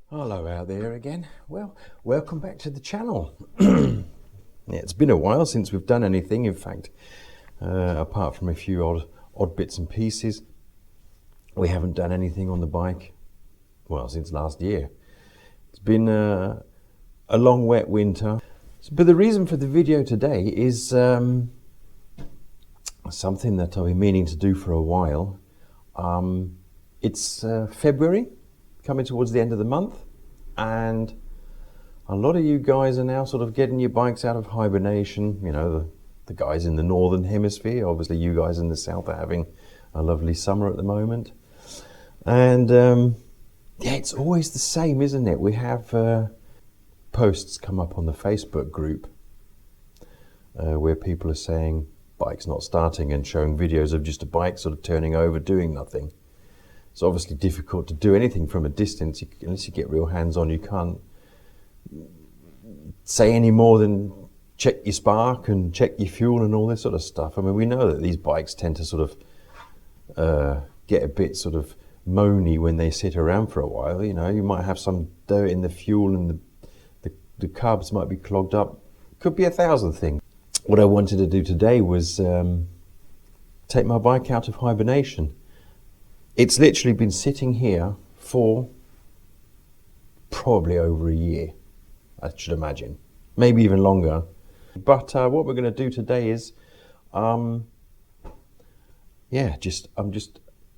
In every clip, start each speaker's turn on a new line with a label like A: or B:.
A: Hello out there again. Well, welcome back to the channel. Yeah, it's been a while since we've done anything. In fact, apart from a few odd bits and pieces, we haven't done anything on the bike, well, since last year. It's been a long, wet winter. But the reason for the video today is something that I've been meaning to do for a while. It's February, coming towards the end of the month, and a lot of you guys are now sort of getting your bikes out of hibernation. You know, the guys in the northern hemisphere, obviously you guys in the south are having a lovely summer at the moment. And yeah, it's always the same, isn't it? We have posts come up on the Facebook group where people are saying bike's not starting and showing videos of just a bike sort of turning over, doing nothing. It's obviously difficult to do anything from a distance. Unless you get real hands-on, you can't say any more than check your spark and check your fuel and all this sort of stuff. I mean, we know that these bikes tend to sort of get a bit sort of moany when they sit around for a while. You know, you might have some dirt in the fuel and the carbs might be clogged up. Could be 1,000 things. What I wanted to do today was take my bike out of hibernation. It's literally been sitting here for probably over a year, I should imagine, maybe even longer. But what we're going to do today is, I'm just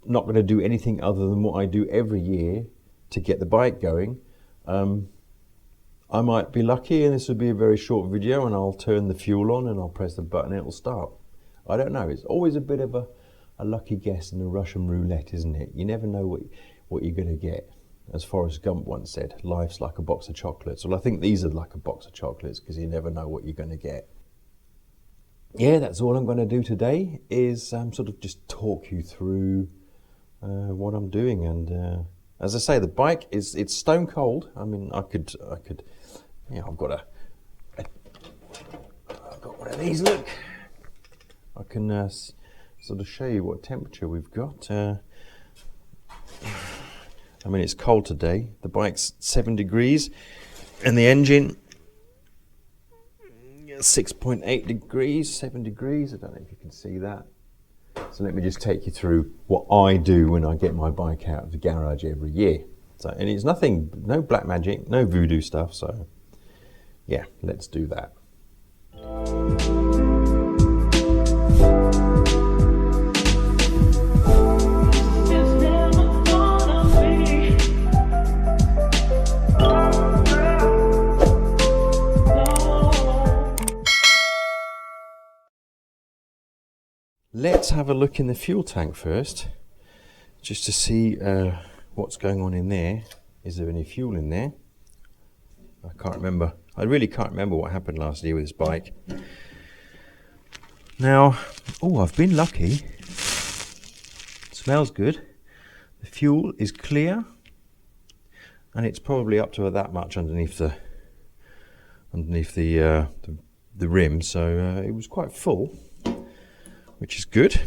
A: not going to do anything other than what I do every year to get the bike going. I might be lucky and this will be a very short video and I'll turn the fuel on and I'll press the button and it'll start. I don't know, it's always a bit of a lucky guess in the Russian roulette, isn't it? You never know what you're going to get. As Forrest Gump once said, life's like a box of chocolates. Well, I think these are like a box of chocolates because you never know what you're going to get. Yeah, that's all I'm going to do today is sort of just talk you through what I'm doing. And as I say, the bike it's stone cold. I mean, I could, you know, I've got one of these. Look, I can sort of show you what temperature we've got. I mean, it's cold today. The bike's 7 degrees and the engine 6.8 degrees, 7 degrees. I don't know if you can see that. So let me just take you through what I do when I get my bike out of the garage every year. So, and it's nothing, no black magic, no voodoo stuff. So yeah, let's do that. Let's have a look in the fuel tank first, just to see what's going on in there. Is there any fuel in there? I can't remember. I really can't remember what happened last year with this bike. Now, oh, I've been lucky. It smells good. The fuel is clear, and it's probably up to that much underneath the rim. So it was quite full, which is good.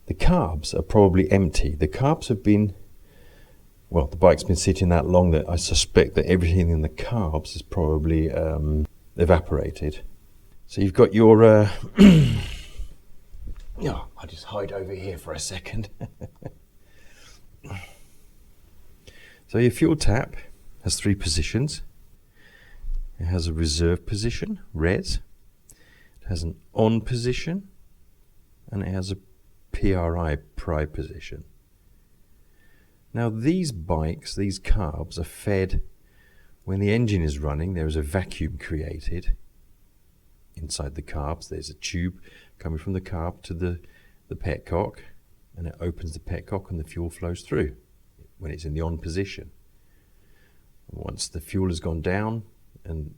A: The carbs are probably empty. The carbs have been, well, the bike's been sitting that long that I suspect that everything in the carbs is probably evaporated. So you've got your, oh, I'll just hide over here for a second. So your fuel tap has 3 positions. It has a reserve position, res. It has an on position, and it has a PRI, pride position. Now these bikes, these carbs are fed, when the engine is running, there is a vacuum created inside the carbs. There's a tube coming from the carb to the petcock, and it opens the petcock and the fuel flows through when it's in the on position. Once the fuel has gone down and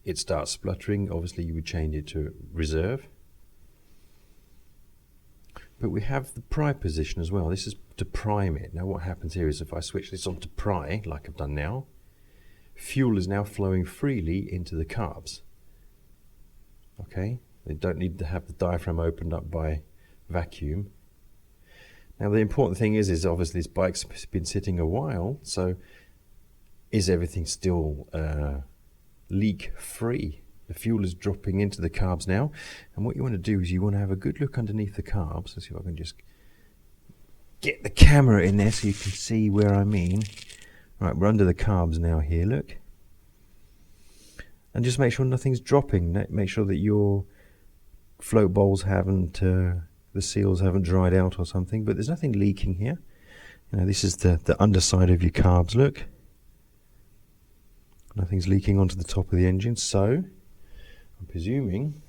A: it starts spluttering, obviously you would change it to reserve. But we have the pry position as well. This is to prime it. Now what happens here is if I switch this on to pry, like I've done now, fuel is now flowing freely into the carbs. Okay, they don't need to have the diaphragm opened up by vacuum. Now the important thing is obviously this bike's been sitting a while, so is everything still leak free? The fuel is dropping into the carbs now, and what you want to do is you want to have a good look underneath the carbs. Let's see if I can just get the camera in there so you can see where I mean. Right, we're under the carbs now here, look. And just make sure nothing's dropping. Make sure that your float bowls haven't, the seals haven't dried out or something, but there's nothing leaking here. You know, this is the underside of your carbs, look. Nothing's leaking onto the top of the engine, so I'm presuming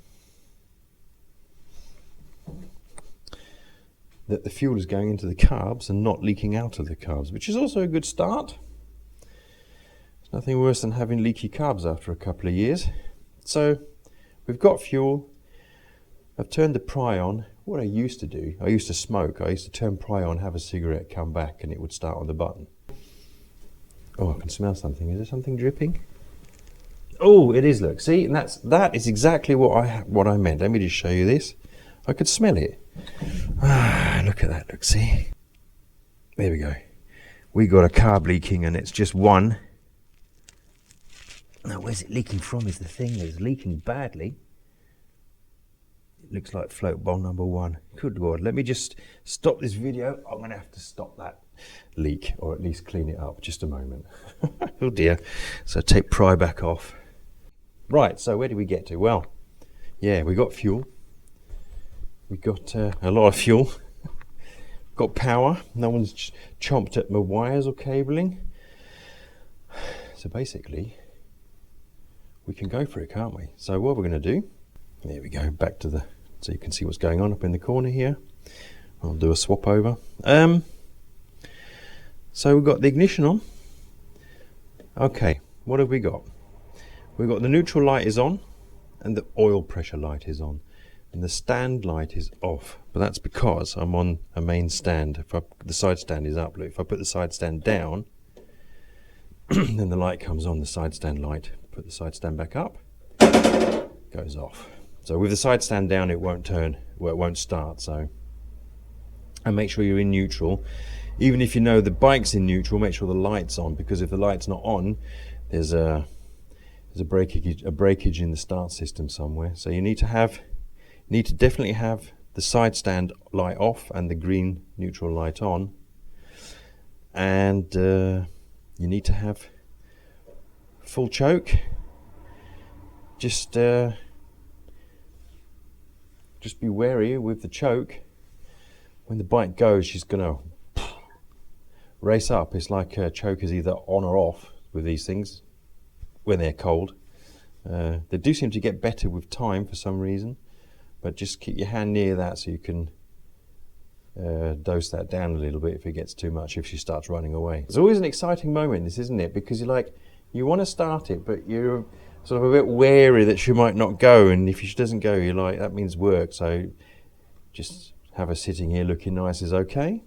A: that the fuel is going into the carbs and not leaking out of the carbs, which is also a good start. It's nothing worse than having leaky carbs after a couple of years. So we've got fuel. I've turned the pry on. What I used to do, I used to smoke. I used to turn pry on, have a cigarette, come back, and it would start on the button. Oh, I can smell something. Is there something dripping? Oh, it is, look. See, and that is exactly what I meant. Let me just show you this. I could smell it. Ah, look at that, look, see? There we go. We got a carb leaking, and it's just one. Now, where's it leaking from is the thing. It's leaking badly. It looks like float bowl number 1. Good Lord, let me just stop this video. I'm going to have to stop that leak, or at least clean it up. Just a moment. Oh dear. So take pry back off. Right, so where did we get to? Well, yeah, we got fuel. We got a lot of fuel. Got power. No one's chomped at my wires or cabling. So basically, we can go for it, can't we? So what we're going to do, there we go, back to so you can see what's going on up in the corner here. I'll do a swap over. So we've got the ignition on. Okay, what have we got? We've got the neutral light is on and the oil pressure light is on. And the stand light is off, but that's because I'm on a main stand. The side stand is up. Look, if I put the side stand down, then the light comes on, the side stand light. Put the side stand back up, goes off. So with the side stand down, it won't turn, well, it won't start. So, and make sure you're in neutral. Even if you know the bike's in neutral, make sure the light's on, because if the light's not on, there's a breakage in the start system somewhere. So you need to definitely have the side stand light off and the green neutral light on, and you need to have full choke. Just be wary with the choke. When the bike goes, she's gonna race up. It's like choke is either on or off with these things when they're cold. They do seem to get better with time for some reason, but just keep your hand near that so you can dose that down a little bit if it gets too much, if she starts running away. It's always an exciting moment, this, isn't it? Because you want to start it, but you're sort of a bit wary that she might not go, and if she doesn't go, you're like, that means work. So just have her sitting here looking nice is okay.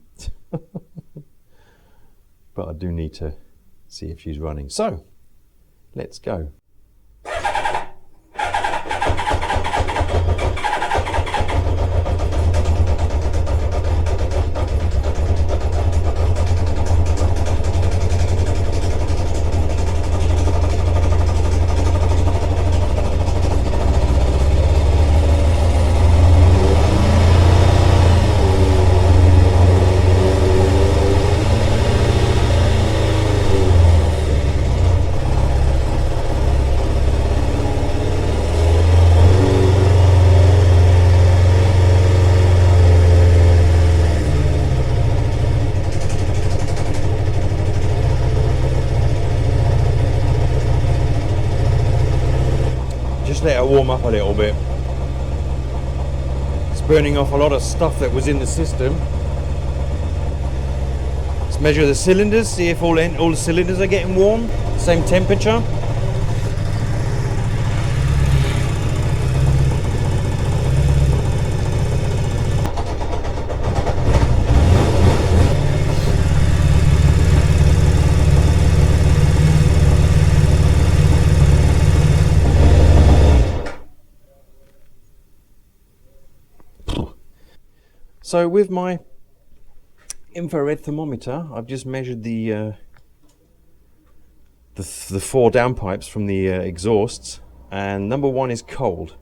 A: But I do need to see if she's running. So let's go. Just let it warm up a little bit. It's burning off a lot of stuff that was in the system. Let's measure the cylinders, see if all the cylinders are getting warm, same temperature. So with my infrared thermometer. I've just measured the 4 downpipes from the exhausts, and number 1 is cold,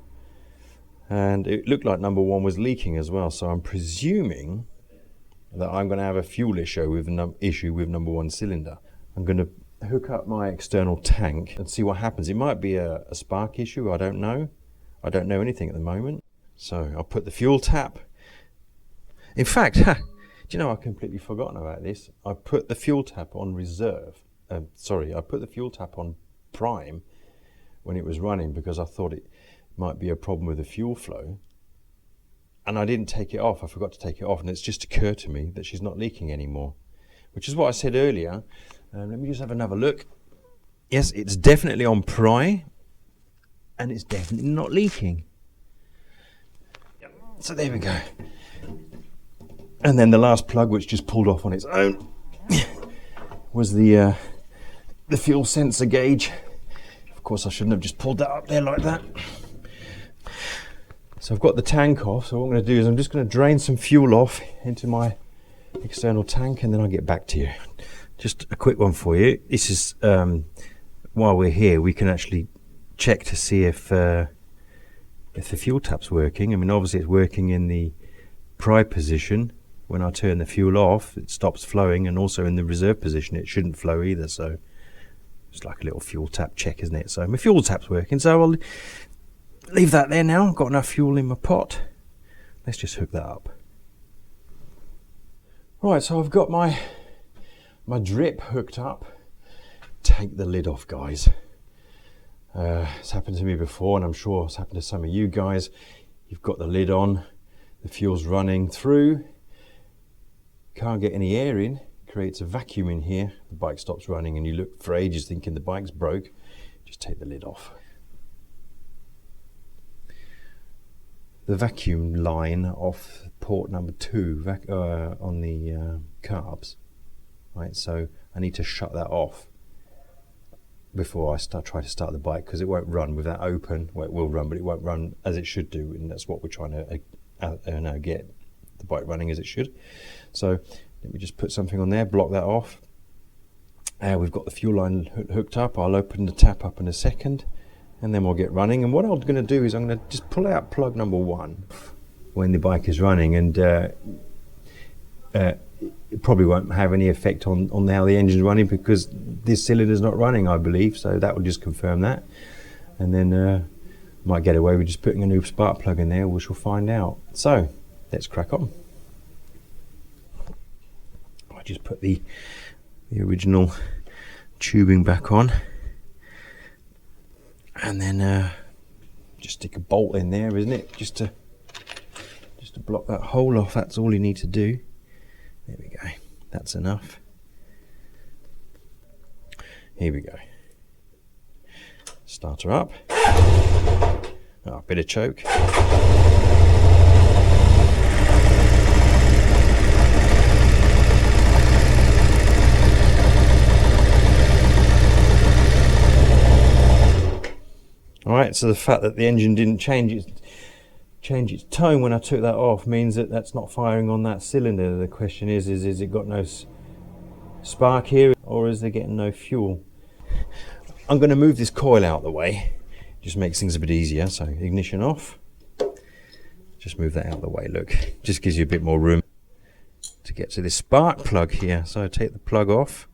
A: and it looked like number 1 was leaking as well. So I'm presuming that I'm going to have a fuel issue with number 1 cylinder. I'm going to hook up my external tank and see what happens. It might be a spark issue. I don't know. I don't know anything at the moment. So I'll put the fuel tap. In fact, do you know, I've completely forgotten about this. I put the fuel tap on reserve. Sorry, I put the fuel tap on prime when it was running because I thought it might be a problem with the fuel flow. And I didn't take it off. I forgot to take it off, and it's just occurred to me that she's not leaking anymore, which is what I said earlier. Let me just have another look. Yes, it's definitely on pry, and it's definitely not leaking. So there we go. And then the last plug, which just pulled off on its own, was the fuel sensor gauge. Of course, I shouldn't have just pulled that up there like that. So I've got the tank off. So what I'm going to do is I'm just going to drain some fuel off into my external tank, and then I'll get back to you. Just a quick one for you. This is while we're here, we can actually check to see if the fuel tap's working. I mean, obviously it's working in the pry position. When I turn the fuel off, it stops flowing, and also in the reserve position it shouldn't flow either. So it's like a little fuel tap check, isn't it? So my fuel tap's working, so I'll leave that there now. I've got enough fuel in my pot. Let's just hook that up. Right, so I've got my drip hooked up. Take the lid off, guys. It's happened to me before, and I'm sure it's happened to some of you guys. You've got the lid on, the fuel's running through, can't get any air in, creates a vacuum in here, the bike stops running, and you look for ages thinking the bike's broke. Just take the lid off. The vacuum line off port number 2 on the carbs, right? So I need to shut that off before I try to start the bike, because it won't run with that open. Well, it will run, but it won't run as it should do, and that's what we're trying to now get the bike running as it should. So let me just put something on there, block that off. We've got the fuel line hooked up. I'll open the tap up in a second, and then we'll get running. And what I'm going to do is I'm going to just pull out plug number 1 when the bike is running, and it probably won't have any effect on how the engine's running, because this cylinder's not running, I believe. So that will just confirm that, and then might get away with just putting a new spark plug in there, which we'll find out. So let's crack on. I just put the original tubing back on, and then just stick a bolt in there, isn't it? Just to block that hole off. That's all you need to do. There we go. That's enough. Here we go. Start her up. Oh, bit of choke. Alright, so the fact that the engine didn't change its tone when I took that off means that that's not firing on that cylinder. The question is it got no spark here, or is there getting no fuel? I'm going to move this coil out of the way. Just makes things a bit easier. So ignition off. Just move that out of the way, look. Just gives you a bit more room to get to this spark plug here. So I take the plug off.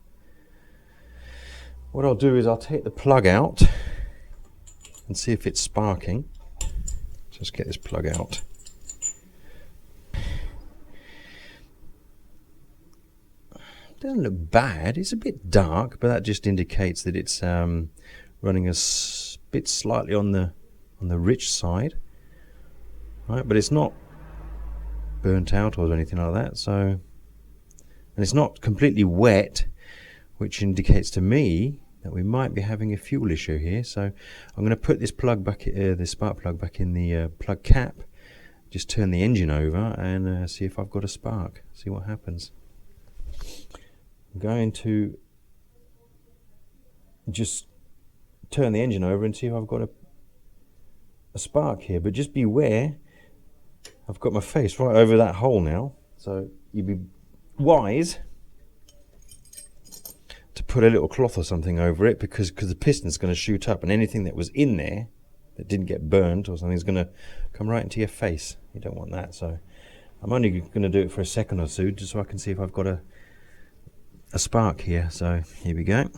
A: What I'll do is I'll take the plug out and see if it's sparking. Just get this plug out. Doesn't look bad. It's a bit dark, but that just indicates that it's running a bit slightly on the rich side, right? But it's not burnt out or anything like that. So, and it's not completely wet, which indicates to me that we might be having a fuel issue here. So I'm going to put this plug back, the spark plug back in the plug cap, just turn the engine over and see if I've got a spark, see what happens. I'm going to just turn the engine over and see if I've got a spark here, but just beware, I've got my face right over that hole now, so you'd be wise to put a little cloth or something over it, because the piston's going to shoot up, and anything that was in there that didn't get burnt or something is going to come right into your face. You don't want that. So I'm only going to do it for a second or so, just so I can see if I've got a spark here. So here we go.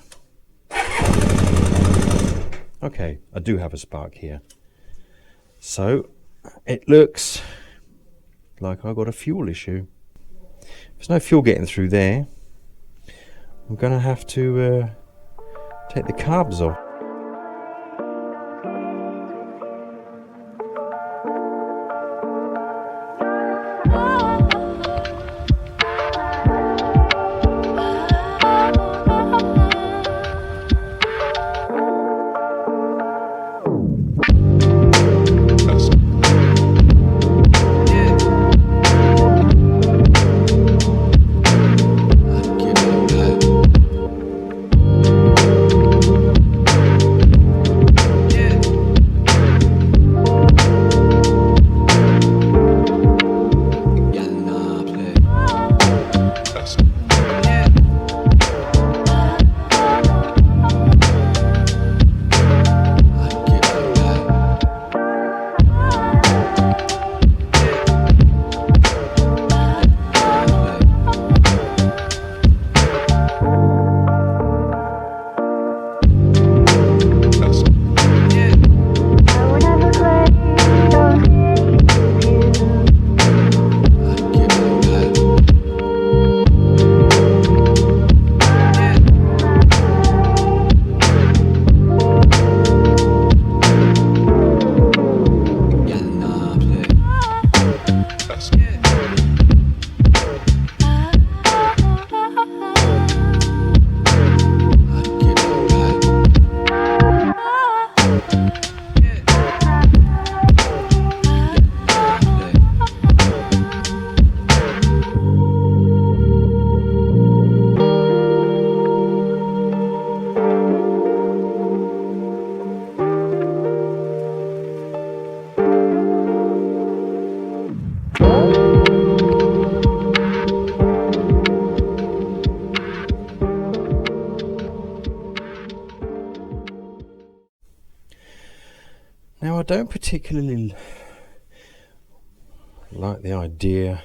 A: Okay, I do have a spark here. So it looks like I've got a fuel issue. There's no fuel getting through there. I'm going to have to take the carbs off. Now, I don't particularly like the idea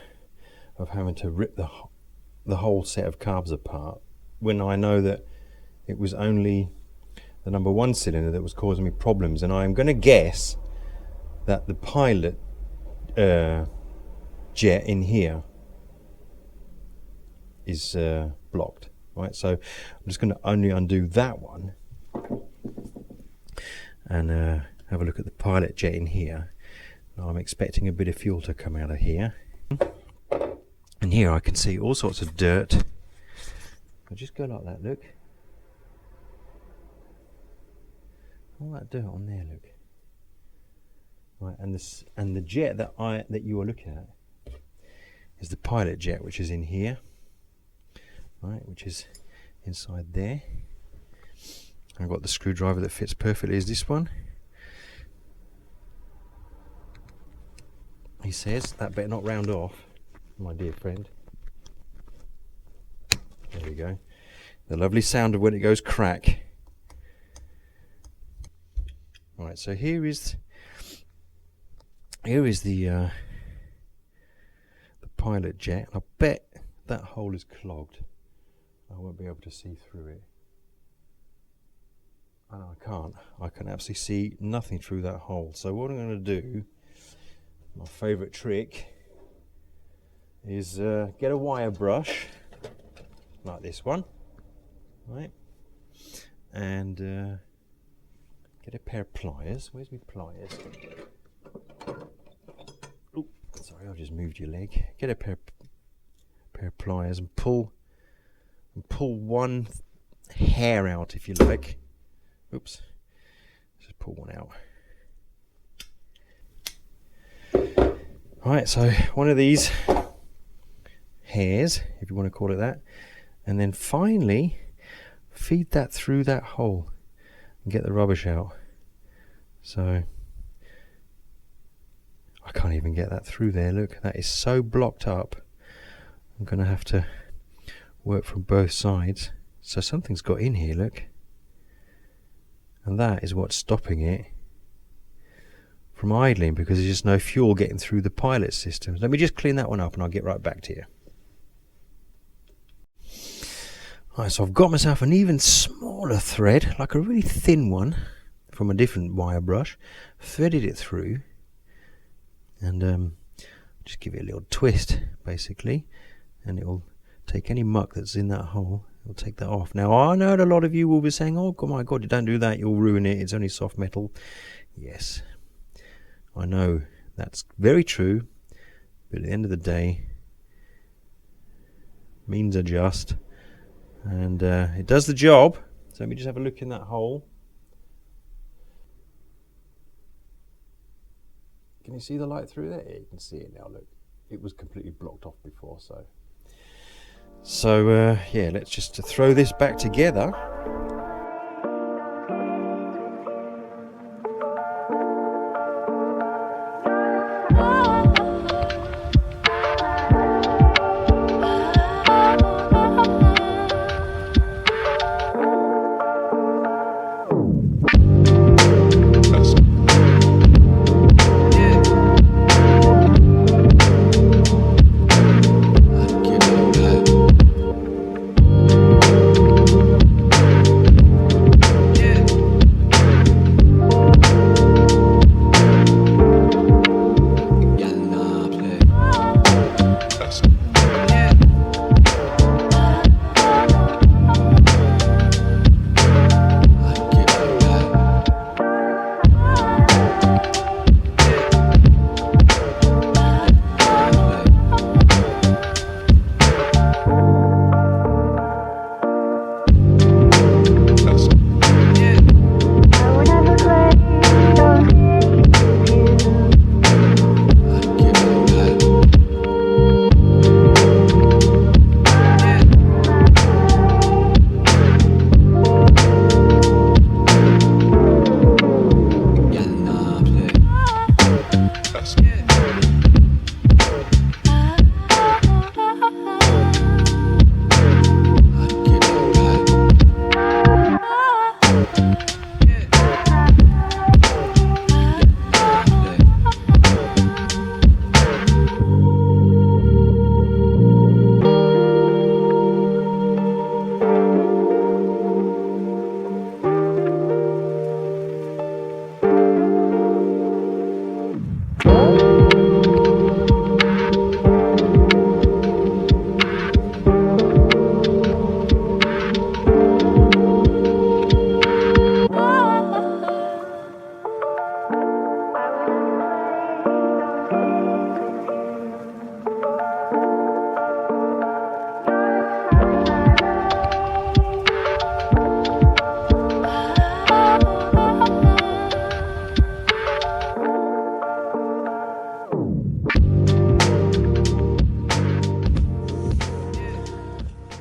A: of having to rip the whole set of carbs apart when I know that it was only the number one cylinder that was causing me problems, and I'm going to guess that the pilot jet in here is blocked, right? So I'm just going to only undo that one and have a look at the pilot jet in here. Now I'm expecting a bit of fuel to come out of here, and here I can see all sorts of dirt. I'll just go like that, look. All that dirt on there, look. Right, and the jet that you are looking at is the pilot jet, which is in here, right, which is inside there. I've got the screwdriver that fits perfectly as this one. He says that better not round off, my dear friend. There we go. The lovely sound of when it goes crack. Right, so here is the pilot jet. I bet that hole is clogged. I won't be able to see through it. And I can't. I can absolutely see nothing through that hole. So what I'm going to do, my favourite trick, is get a wire brush like this one, right, and get a pair of pliers. Where's my pliers? Oh, sorry, I've just moved your leg. Get a pair of pliers and pull one hair out, if you like. Oops, just pull one out. Right, so one of these hairs, if you want to call it that, and then finally feed that through that hole and get the rubbish out. So I can't even get that through there. Look, that is so blocked up. I'm going to have to work from both sides. So something's got in here, look. And that is what's stopping it from idling, because there's just no fuel getting through the pilot system. Let me just clean that one up and I'll get right back to you. Alright, so I've got myself an even smaller thread, like a really thin one from a different wire brush, threaded it through, and just give it a little twist basically, and it'll take any muck that's in that hole. It'll take that off. Now I know that a lot of you will be saying, oh my god, you don't do that, you'll ruin it, it's only soft metal. Yes, I know that's very true, but at the end of the day, means are just, and it does the job. So let me just have a look in that hole. Can you see the light through there? Yeah, you can see it now, look. It was completely blocked off before, so yeah, let's just throw this back together.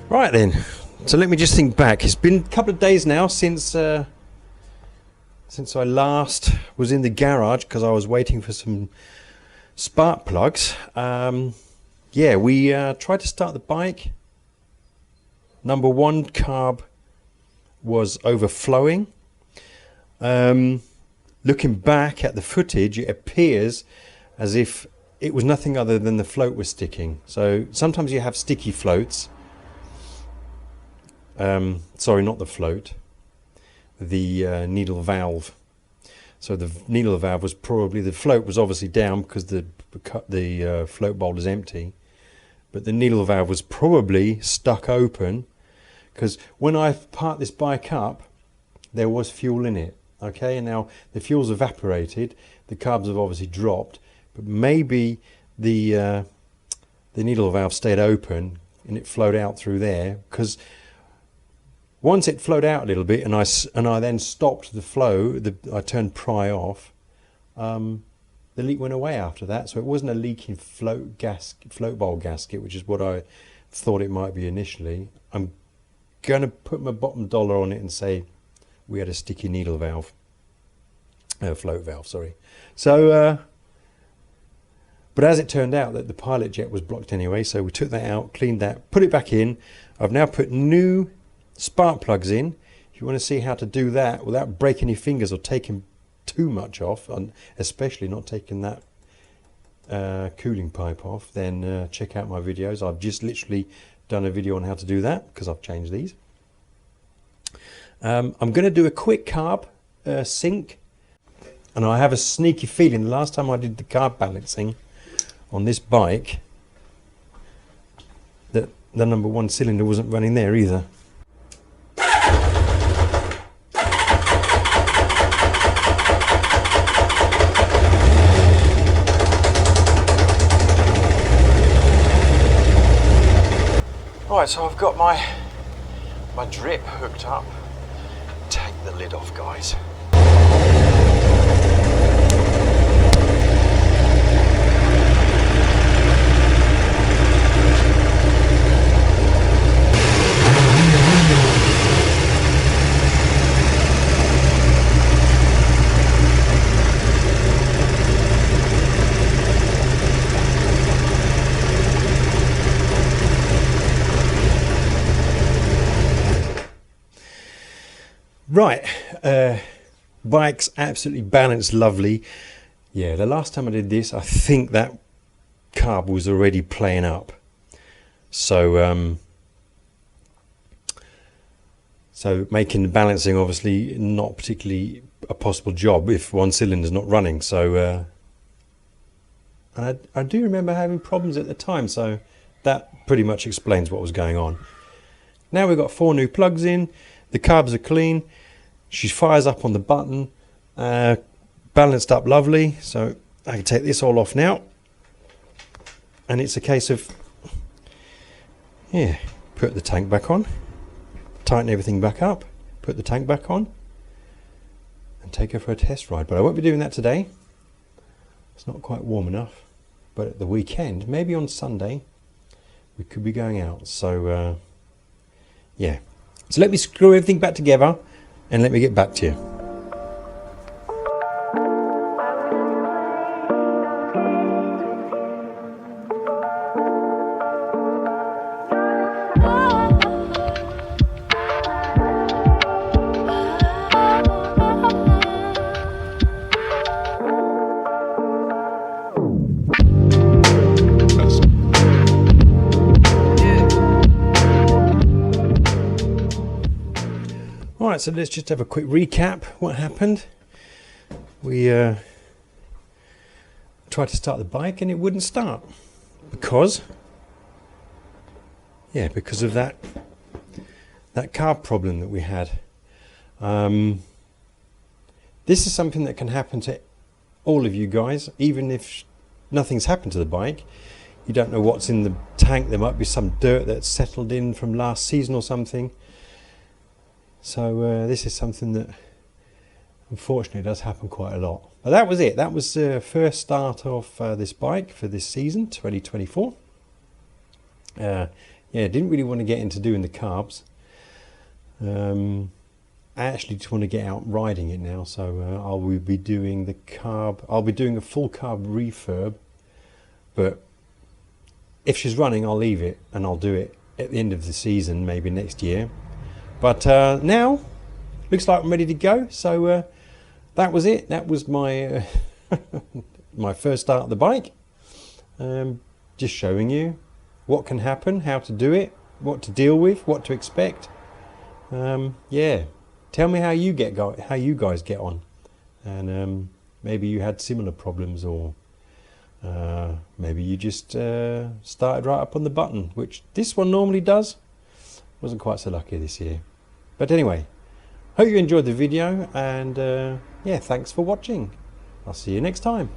A: Right then, so let me just think back. It's been a couple of days now since I last was in the garage because I was waiting for some spark plugs. Yeah, we tried to start the bike. Number one carb was overflowing. Looking back at the footage, it appears as if it was nothing other than the float was sticking. So sometimes you have sticky floats. Sorry, not the float, the needle valve. So the needle valve was probably, the float was obviously down because the float bowl is empty, but the needle valve was probably stuck open, because when I parked this bike up, there was fuel in it. Okay, and now the fuel's evaporated, the carbs have obviously dropped, but maybe the needle valve stayed open and it flowed out through there, because once it flowed out a little bit, and I then stopped the flow, I turned pry off, the leak went away after that. So it wasn't a leaking float bowl gasket, which is what I thought it might be initially. I'm going to put my bottom dollar on it and say we had a sticky needle valve, float valve, sorry. So But as it turned out, that the pilot jet was blocked anyway, so we took that out, cleaned that, put it back in. I've now put new spark plugs in. If you want to see how to do that without breaking your fingers or taking too much off, and especially not taking that cooling pipe off, then check out my videos. I've just literally done a video on how to do that because I've changed these. I'm going to do a quick carb sync, and I have a sneaky feeling the last time I did the carb balancing on this bike that the number one cylinder wasn't running there either. Right, so I've got my drip hooked up. Take the lid off, guys. Right, bike's absolutely balanced, lovely. Yeah, the last time I did this, I think that carb was already playing up. So, so making the balancing obviously not particularly a possible job if one cylinder's not running. So, and I do remember having problems at the time, so that pretty much explains what was going on. Now we've got 4 new plugs in. The carbs are clean. She fires up on the button, balanced up lovely. So I can take this all off now. And it's a case of, yeah, put the tank back on, tighten everything back up, put the tank back on, and take her for a test ride. But I won't be doing that today. It's not quite warm enough. But at the weekend, maybe on Sunday, we could be going out. So, yeah. So let me screw everything back together and let me get back to you. Alright, so let's just have a quick recap what happened. We tried to start the bike and it wouldn't start because of that carb problem that we had. This is something that can happen to all of you guys, even if nothing's happened to the bike. You don't know what's in the tank. There might be some dirt that's settled in from last season or something. So this is something that unfortunately does happen quite a lot. But that was it. That was the first start of this bike for this season, 2024. Yeah, didn't really want to get into doing the carbs. I actually just want to get out riding it now. So I will be doing the carb. I'll be doing a full carb refurb. But if she's running, I'll leave it and I'll do it at the end of the season, maybe next year. But now, looks like I'm ready to go. So that was it. That was my my first start of the bike. Just showing you what can happen, how to do it, what to deal with, what to expect. Yeah, tell me how you guys get on, and maybe you had similar problems, or maybe you just started right up on the button, which this one normally does. Wasn't quite so lucky this year. But anyway, hope you enjoyed the video, and yeah, thanks for watching. I'll see you next time.